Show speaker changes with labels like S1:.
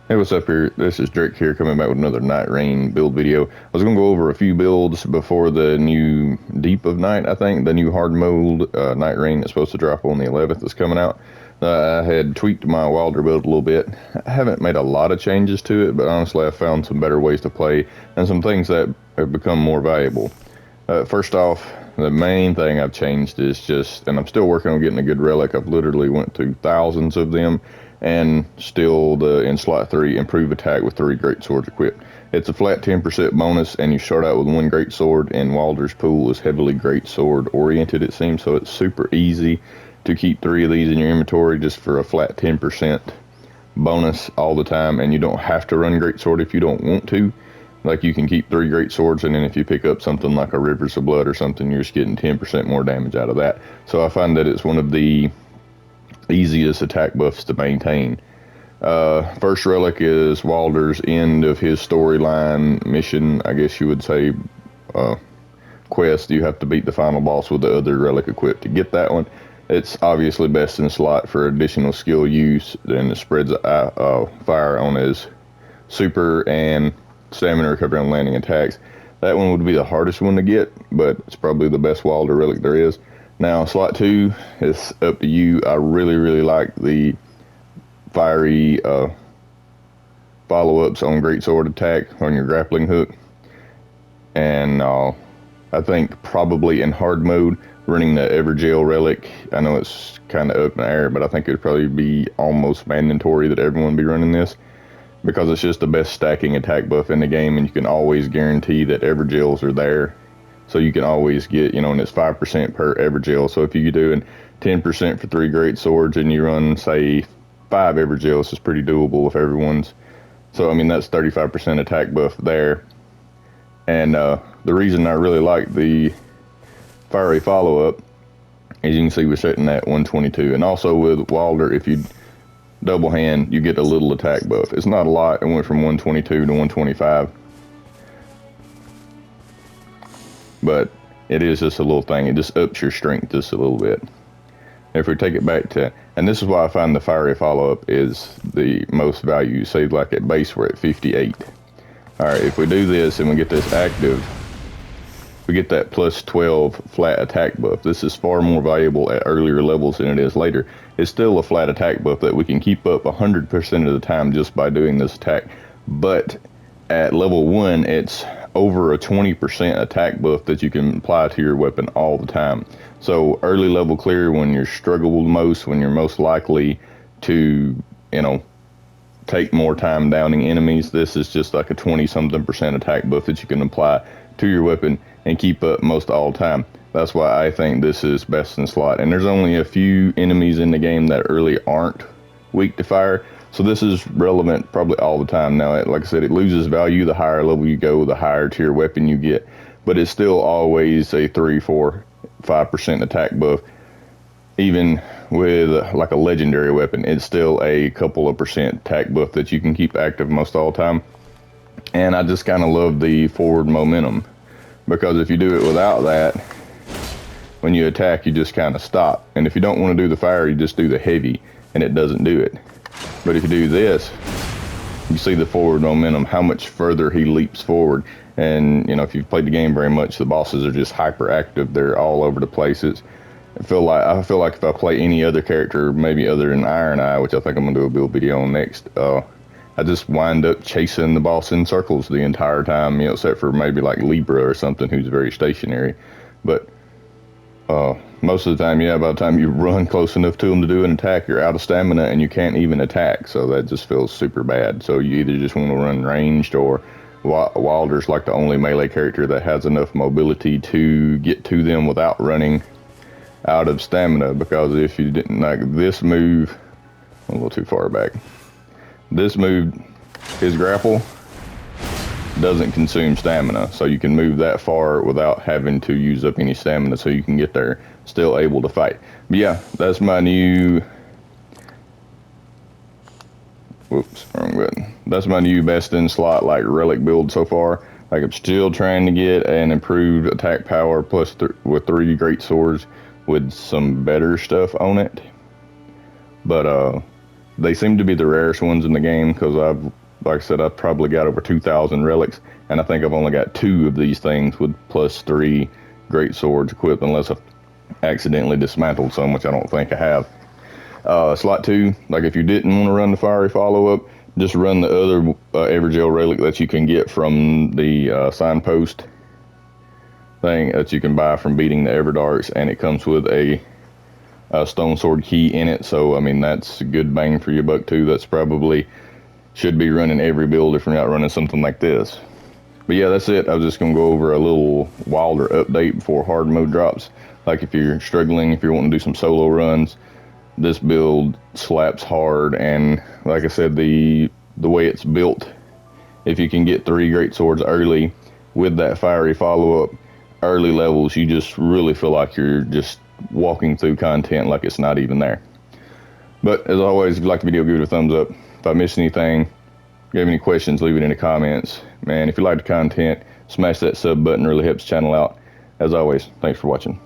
S1: Hey, what's up here? This is Drake here, coming back with another Night Rain build video. I was going to go over a few builds before the new Deep of Night, I think. The new hard mode Night Rain is supposed to drop on the 11th is coming out. I had tweaked my Wylder build a little bit. I haven't made a lot of changes to it, but honestly I found some better ways to play and some things that have become more valuable. First off, the main thing I've changed is just, and I'm still working on getting a good relic. I've literally went through thousands of them, and still in slot 3, improve attack with 3 great swords equipped. It's a flat 10% bonus, and you start out with 1 great sword, and Wylder's pool is heavily great sword oriented, it seems, so it's super easy to keep 3 of these in your inventory just for a flat 10% bonus all the time, and you don't have to run great sword if you don't want to. Like, you can keep 3 great swords, and then if you pick up something like a Rivers of Blood or something, you're just getting 10% more damage out of that. So I find that it's one of the easiest attack buffs to maintain. First relic is Wylder's end of his storyline mission, I guess you would say, quest. You have to beat the final boss with the other relic equipped to get that one. It's obviously best in slot for additional skill use, then it spreads fire on his super and stamina recovery on landing attacks. That one would be the hardest one to get, but it's probably the best Wylder relic there is. Now, slot 2 is up to you. I really like the fiery follow-ups on great sword attack on your grappling hook. And I think probably in hard mode, running the Evergel relic, I know it's kind of up in the air, but I think it would probably be almost mandatory that everyone be running this, because it's just the best stacking attack buff in the game, and you can always guarantee that Evergels are there. So you can always get, and it's 5% per Evergel. So if you're doing 10% for 3 great swords and you run, say, 5 Evergels, it's pretty doable if everyone's. So, I mean, that's 35% attack buff there. And the reason I really like the fiery follow-up is you can see we're setting at 122. And also with Wylder, if you double hand, you get a little attack buff. It's not a lot. It went from 122 to 125. But it is just a little thing. It just ups your strength just a little bit. If we take it back to, and this is why I find the fiery follow-up is the most value. Say like at base we're at 58. Alright, if we do this and we get this active, we get that plus 12 flat attack buff. This is far more valuable at earlier levels than it is later. It's still a flat attack buff that we can keep up 100% of the time just by doing this attack. But at level 1, it's over a 20% attack buff that you can apply to your weapon all the time. So early level clear, when you're struggled most, when you're most likely to, take more time downing enemies, this is just like a 20-something% attack buff that you can apply to your weapon and keep up most all the time. That's why I think this is best in slot. And there's only a few enemies in the game that really aren't weak to fire. So this is relevant probably all the time. Now, like I said, it loses value the higher level you go, the higher tier weapon you get. But it's still always a 3, 4, 5% attack buff. Even with like a legendary weapon, it's still a couple of percent attack buff that you can keep active most all the time. And I just kind of love the forward momentum, because if you do it without that, when you attack, you just kind of stop. And if you don't want to do the fire, you just do the heavy, and it doesn't do it. But if you do this, you see the forward momentum, how much further he leaps forward. And, if you've played the game very much, the bosses are just hyperactive. They're all over the places. I feel like if I play any other character, maybe other than Iron Eye, which I think I'm going to do a build video on next, I just wind up chasing the boss in circles the entire time, except for maybe like Libra or something who's very stationary. But most of the time, by the time you run close enough to them to do an attack, you're out of stamina and you can't even attack. So that just feels super bad. So you either just want to run ranged, or Wylder's like the only melee character that has enough mobility to get to them without running out of stamina. Because if you didn't, like this move, a little too far back, this move, his grapple doesn't consume stamina, so you can move that far without having to use up any stamina, so you can get there still able to fight. But yeah, that's my new, wrong button. That's my new best in slot like relic build so far. Like, I'm still trying to get an improved attack power plus with 3 great swords with some better stuff on it. But They seem to be the rarest ones in the game, because like I said, I've probably got over 2,000 relics, and I think I've only got 2 of these things with plus 3 great swords equipped, unless I've accidentally dismantled some, which I don't think I have. Slot 2, like if you didn't want to run the fiery follow-up, just run the other Evergel relic that you can get from the signpost thing that you can buy from beating the Everdarks, and it comes with a stone sword key in it. So I mean, that's a good bang for your buck too. That's probably should be running every build if you're not running something like this. But yeah, that's it. I was just gonna go over a little Wylder update before hard mode drops. Like if you're struggling, if you're wanting to do some solo runs, this build slaps hard. And like I said, the way it's built, if you can get 3 great swords early with that fiery follow-up, early levels, you just really feel like you're just walking through content like it's not even there. But as always, if you like the video, give it a thumbs up. If I missed anything, if you have any questions, leave it in the comments. Man, if you like the content, smash that sub button, really helps the channel out. As always, thanks for watching.